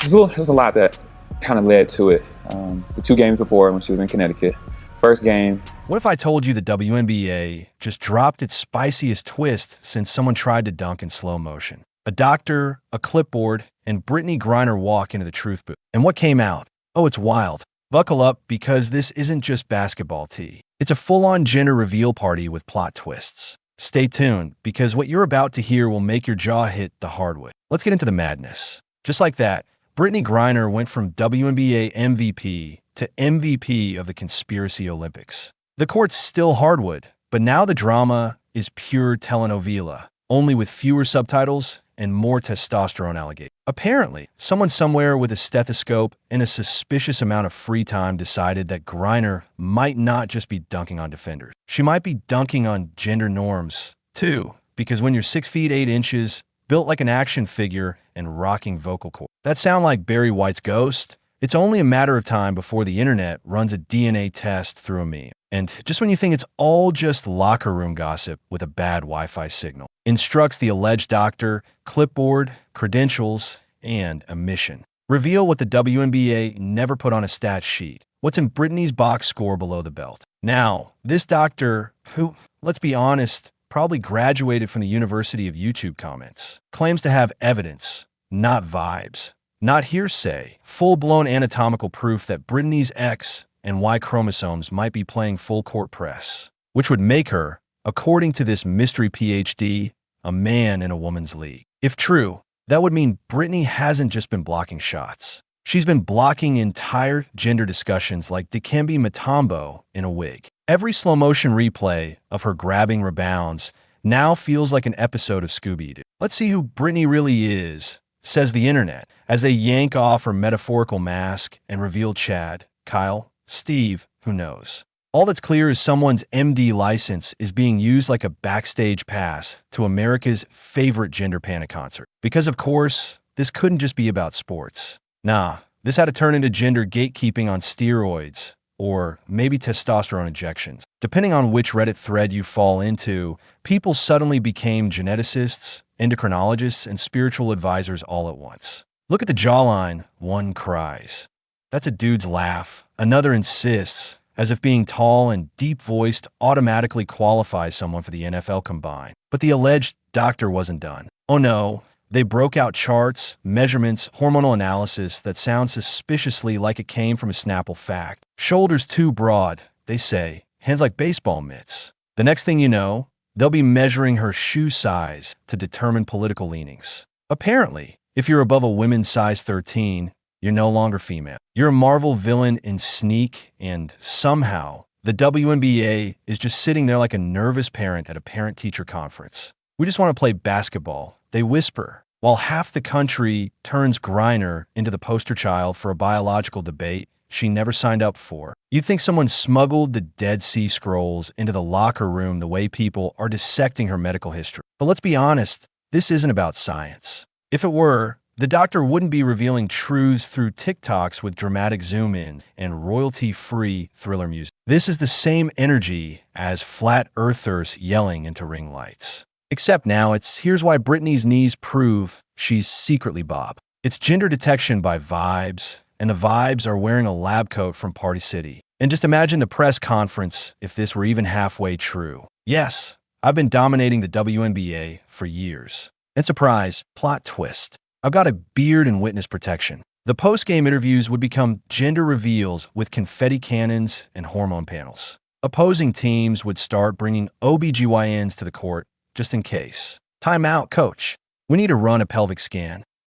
There's a lot that kind of led to it. The 2 games before when she was in Connecticut. First game. What if I told you the WNBA just dropped its spiciest twist since someone tried to dunk in slow motion? A doctor, a clipboard, and Brittney Griner walk into the truth booth. And what came out? Oh, it's wild. Buckle up because this isn't just basketball tea. It's a full-on gender reveal party with plot twists. Stay tuned because what you're about to hear will make your jaw hit the hardwood. Let's get into the madness. Just like that, Brittney Griner went from WNBA MVP to MVP of the Conspiracy Olympics. The court's still hardwood, but now the drama is pure telenovela, only with fewer subtitles and more testosterone allegations. Apparently, someone somewhere with a stethoscope and a suspicious amount of free time decided that Griner might not just be dunking on defenders. She might be dunking on gender norms, too, because when you're 6 feet 8 inches, built like an action figure, and rocking vocal cords that sound like Barry White's ghost, it's only a matter of time before the internet runs a DNA test through a meme. And just when you think it's all just locker room gossip with a bad Wi-Fi signal, instructs the alleged doctor, clipboard, credentials, and a mission. Reveal what the WNBA never put on a stat sheet. What's in Brittney's box score below the belt. Now, this doctor, who, let's be honest, probably graduated from the University of YouTube comments, claims to have evidence, not vibes. Not hearsay, full-blown anatomical proof that Brittney's X and Y chromosomes might be playing full-court press, which would make her, according to this mystery PhD, a man in a woman's league. If true, that would mean Brittney hasn't just been blocking shots. She's been blocking entire gender discussions like Dikembe Mutombo in a wig. Every slow-motion replay of her grabbing rebounds now feels like an episode of Scooby-Doo. Let's see who Brittney really is, says the internet, as they yank off her metaphorical mask and reveal Chad, Kyle, Steve, who knows. All that's clear is someone's MD license is being used like a backstage pass to America's favorite gender panic concert. Because of course, this couldn't just be about sports. Nah, this had to turn into gender gatekeeping on steroids, or maybe testosterone injections. Depending on which Reddit thread you fall into, people suddenly became geneticists, endocrinologists, and spiritual advisors all at once. Look at the jawline. One cries. That's a dude's laugh. Another insists, as if being tall and deep-voiced automatically qualifies someone for the NFL combined. But the alleged doctor wasn't done. Oh no, they broke out charts, measurements, hormonal analysis that sound suspiciously like it came from a Snapple fact. Shoulders too broad, they say. Hands like baseball mitts. The next thing you know, they'll be measuring her shoe size to determine political leanings. Apparently, if you're above a women's size 13, you're no longer female. You're a Marvel villain in Sneak, and somehow, the WNBA is just sitting there like a nervous parent at a parent-teacher conference. We just want to play basketball, they whisper, while half the country turns Griner into the poster child for a biological debate she never signed up for. You'd think someone smuggled the Dead Sea Scrolls into the locker room the way people are dissecting her medical history. But let's be honest, this isn't about science. If it were, the doctor wouldn't be revealing truths through TikToks with dramatic zoom-ins and royalty-free thriller music. This is the same energy as flat earthers yelling into ring lights. Except now it's here's why Brittney's knees prove she's secretly Bob. It's gender detection by vibes, and the vibes are wearing a lab coat from Party City. And just imagine the press conference if this were even halfway true. Yes, I've been dominating the WNBA for years. And surprise, plot twist. I've got a beard and witness protection. The post-game interviews would become gender reveals with confetti cannons and hormone panels. Opposing teams would start bringing OBGYNs to the court just in case. Time out, coach. We need to run a pelvic scan.